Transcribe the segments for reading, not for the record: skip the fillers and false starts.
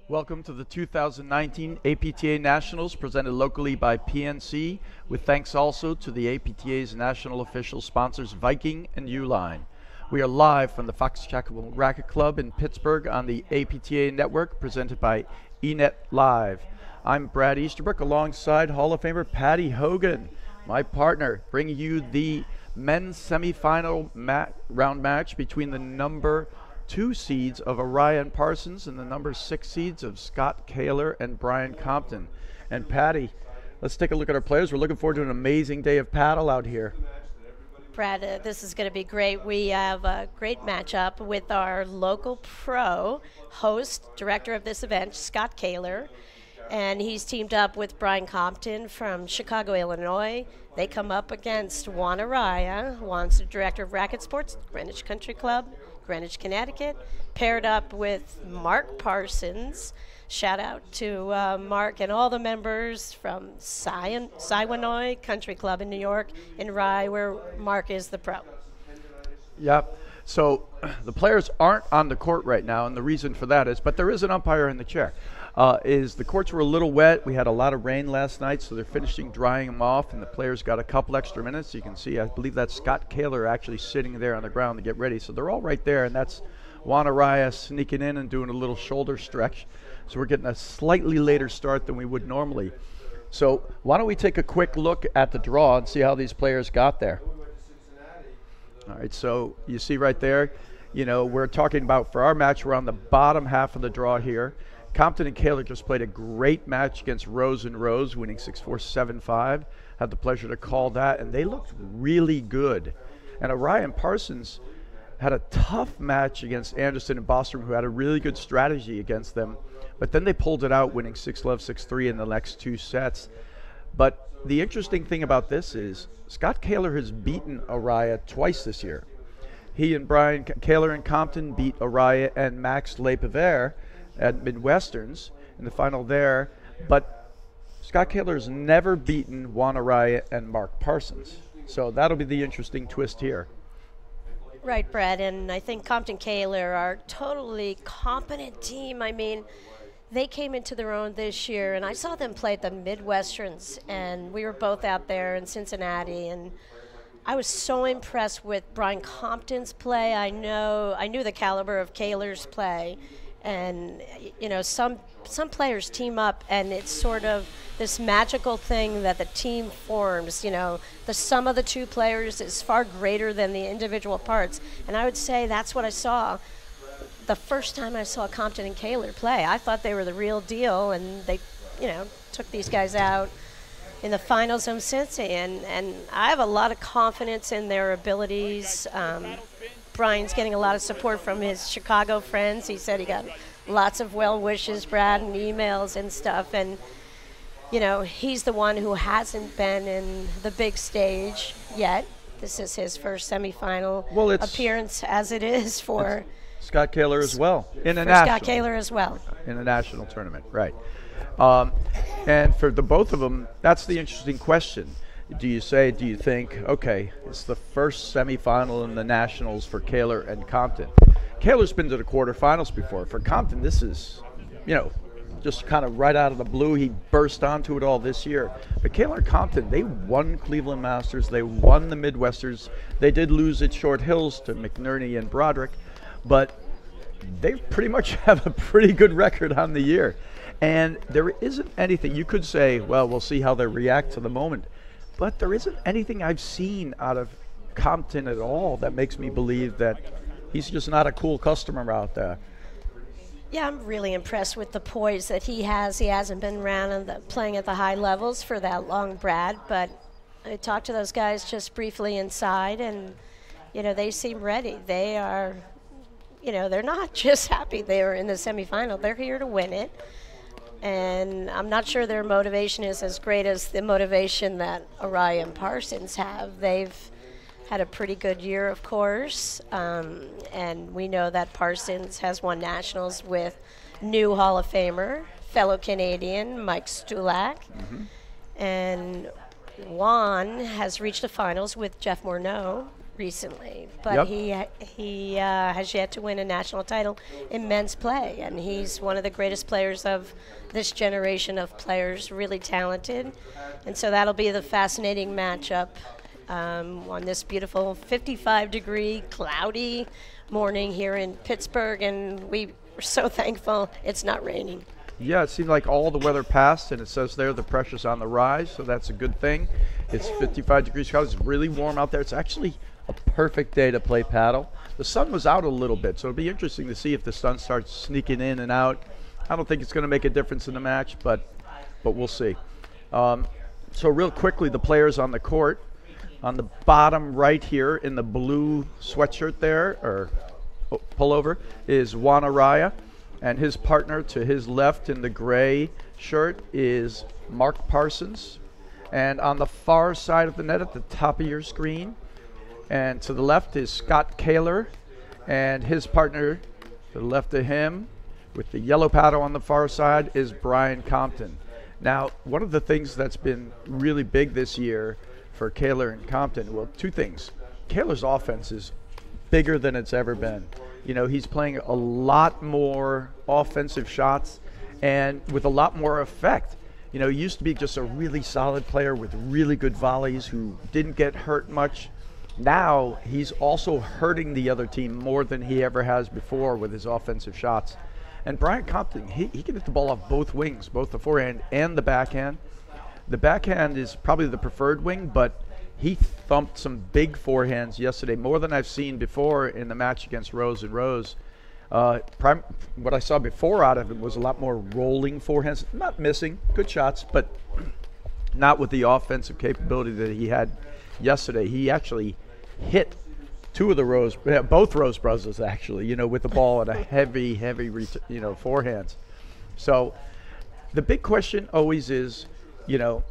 Welcome to the 2019 APTA Nationals presented locally by PNC, with thanks also to the APTA's national official sponsors Viking and Uline. We are live from the Fox Chapel Racket Club in Pittsburgh on the APTA network presented by eNet Live. I'm Brad Easterbrook alongside Hall of Famer Patty Hogan, my partner, bringing you the men's semifinal round match between the number 2 seeds of Arraya and Parsons and the number 6 seeds of Scott Kahler and Brian Compton. And Patty, let's take a look at our players. We're looking forward to an amazing day of paddle out here. Brad, this is going to be great. We have a great matchup with our local pro host, director of this event, Scott Kahler, and he's teamed up with Brian Compton from Chicago, Illinois. They come up against Juan Arraya. Juan's the director of racket sports, Greenwich Country Club, Greenwich, Connecticut, paired up with Mark Parsons. Shout out to Mark and all the members from Siwanoy Country Club in New York, in Rye, where Mark is the pro. Yep. So the players aren't on the court right now, and the reason for that is, but there is an umpire in the chair, is the courts were a little wet. We had a lot of rain last night, so they're finishing drying them off, and the players got a couple extra minutes. You can see, I believe that's Scott Kahler actually sitting there on the ground to get ready. So they're all right there, and that's Juan Arraya sneaking in and doing a little shoulder stretch. So we're getting a slightly later start than we would normally. So why don't we take a quick look at the draw and see how these players got there. All right, so you see right there, you know, we're talking about for our match, we're on the bottom half of the draw here. Compton and Kahler just played a great match against Rose and Rose, winning 6-4, 7-5. Had the pleasure to call that, and they looked really good. And Arraya and Parsons had a tough match against Anderson and Bostrom, who had a really good strategy against them. But then they pulled it out, winning 6-love, 6-3 in the next 2 sets. But the interesting thing about this is Scott Kahler has beaten Arraya twice this year. He and Brian Kahler and Compton beat Arraya and Max Lepever at Midwesterns in the final there, but Scott Kahler has never beaten Juan Arraya and Mark Parsons. So that'll be the interesting twist here. Right, Brad, and I think Compton Kahler are a totally competent team. I mean, they came into their own this year, and I saw them play at the Midwesterns, and we were both out there in Cincinnati, and I was so impressed with Brian Compton's play. I knew the caliber of Kahler's play. And, you know, some players team up, and it's sort of this magical thing that the team forms. You know, the sum of the 2 players is far greater than the individual parts. And I would say that's what I saw the first time I saw Compton and Kahler play. I thought they were the real deal, and they, you know, took these guys out in the finals of Cincy. And I have a lot of confidence in their abilities. Brian's getting a lot of support from his Chicago friends. He said he got lots of well wishes, Brad, and emails and stuff. And, you know, he's the one who hasn't been in the big stage yet. This is his first semifinal appearance, as it is for Scott Kahler as well. Scott Kahler as well. In a national tournament, right. And for the both of them, that's the interesting question. Do you think, okay, it's the first semifinal in the Nationals for Kahler and Compton. Kahler's been to the quarterfinals before. For Compton, this is, you know, just kind of right out of the blue. He burst onto it all this year. But Kahler and Compton, they won Cleveland Masters. They won the Midwesters. They did lose at Short Hills to McNerney and Broderick. But they pretty much have a pretty good record on the year. And there isn't anything, you could say, well, we'll see how they react to the moment. But there isn't anything I've seen out of Compton at all that makes me believe that he's just not a cool customer out there. Yeah, I'm really impressed with the poise that he has. He hasn't been around playing at the high levels for that long, Brad. But I talked to those guys just briefly inside, and, you know, they seem ready. They are, you know, they're not just happy they were in the semifinal. They're here to win it. And I'm not sure their motivation is as great as the motivation that Arraya and Parsons have. They've had a pretty good year, of course, and we know that Parsons has won nationals with new Hall of Famer, fellow Canadian Mike Stulak, and Juan has reached the finals with Jeff Morneau, recently, but Yep. he has yet to win a national title in men's play, and he's one of the greatest players of this generation of players, really talented, and so that'll be the fascinating matchup on this beautiful 55-degree cloudy morning here in Pittsburgh, and we are so thankful it's not raining. Yeah, it seemed like all the weather passed, and it says there the pressure's on the rise, so that's a good thing. It's 55 degrees Celsius. It's really warm out there. It's actually a perfect day to play paddle. The sun was out a little bit, so it'll be interesting to see if the sun starts sneaking in and out. I don't think it's going to make a difference in the match, but we'll see. So real quickly, the players on the court. On the bottom right here in the blue sweatshirt there, or pullover, is Juan Arraya, and his partner to his left in the gray shirt is Mark Parsons. And on the far side of the net at the top of your screen, and to the left is Scott Kahler, and his partner to the left of him with the yellow paddle on the far side is Brian Compton. Now, one of the things that's been really big this year for Kahler and Compton, well, two things. Kahler's offense is bigger than it's ever been. You know, he's playing a lot more offensive shots and with a lot more effect. You know, he used to be just a really solid player with really good volleys who didn't get hurt much. Now he's also hurting the other team more than he ever has before with his offensive shots. And Brian Compton, he can hit the ball off both wings, both the forehand and the backhand. The backhand is probably the preferred wing, but he thumped some big forehands yesterday, more than I've seen before in the match against Rose and Rose. What I saw before out of it was a lot more rolling forehands, not missing, good shots, but not with the offensive capability that he had yesterday. He actually hit both Rose brothers actually, you know, with the ball at a heavy, forehands. So the big question always is, you know,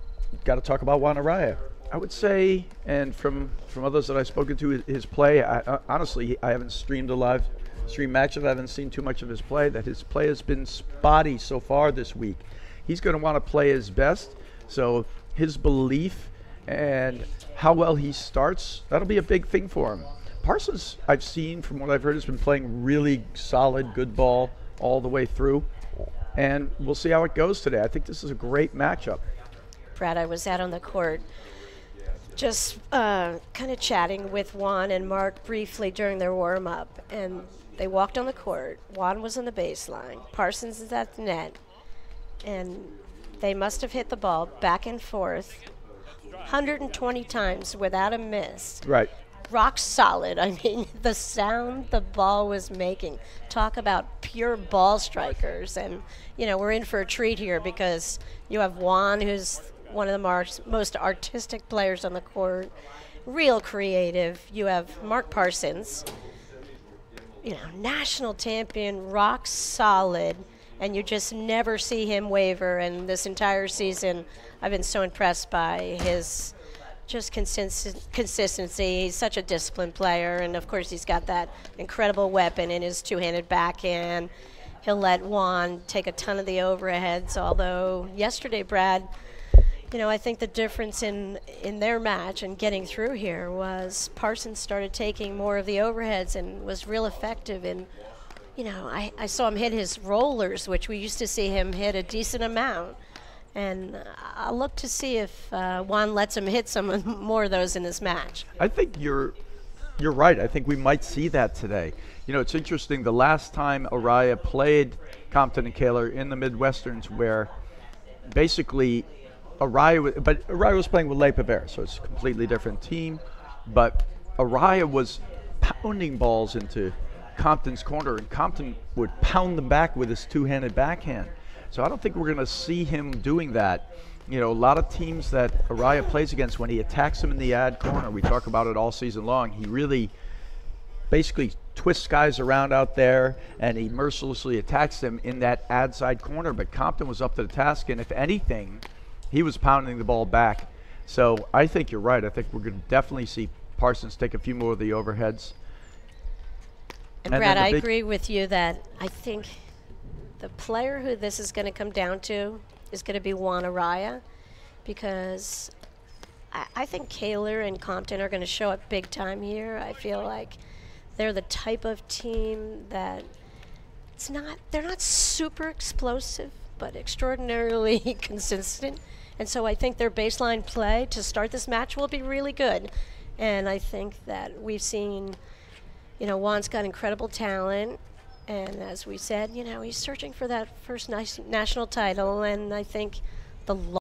got to talk about Juan Arraya. I would say, and from others that I've spoken to, his play, honestly, I haven't streamed a live stream match, I haven't seen too much of his play, that his play has been spotty so far this week. He's going to want to play his best, so his belief and how well he starts, that'll be a big thing for him. Parsons, I've seen, from what I've heard, has been playing really solid, good ball all the way through, and we'll see how it goes today. I think this is a great matchup. Brad, I was out on the court just kind of chatting with Juan and Mark briefly during their warm-up, and they walked on the court. Juan was on the baseline. Parsons is at the net, and they must have hit the ball back and forth 120 times without a miss. Right. Rock solid. I mean, the sound the ball was making. Talk about pure ball strikers. And, you know, we're in for a treat here because you have Juan, who's one of the most artistic players on the court, real creative. You have Mark Parsons, you know, national champion, rock solid, and you just never see him waver. And this entire season, I've been so impressed by his just consistency. He's such a disciplined player, and of course he's got that incredible weapon in his two-handed backhand. He'll let Juan take a ton of the overheads, although yesterday, Brad, you know, I think the difference in their match and getting through here was Parsons started taking more of the overheads and was real effective in, you know, I saw him hit his rollers, which we used to see him hit a decent amount. And I'll look to see if Juan lets him hit some more of those in this match. I think you're right. I think we might see that today. You know, it's interesting. The last time Arraya played Compton and Kahler in the Midwesterns, where basically Arraya was playing with Le Pavere, so it's a completely different team. But Arraya was pounding balls into Compton's corner, and Compton would pound them back with his two-handed backhand. So I don't think we're going to see him doing that. You know, a lot of teams that Arraya plays against, when he attacks them in the ad corner, we talk about it all season long, he really basically twists guys around out there and he mercilessly attacks them in that ad side corner. But Compton was up to the task, and if anything, he was pounding the ball back. So I think you're right. I think we're going to definitely see Parsons take a few more of the overheads. And Brad, I agree with you that I think the player who this is going to come down to is going to be Juan Arraya, because I think Kahler and Compton are going to show up big time here. I feel like they're the type of team that they're not super explosive, but extraordinarily consistent. And so I think their baseline play to start this match will be really good. And I think that we've seen, Juan's got incredible talent. And as we said, he's searching for that first national title. And I think the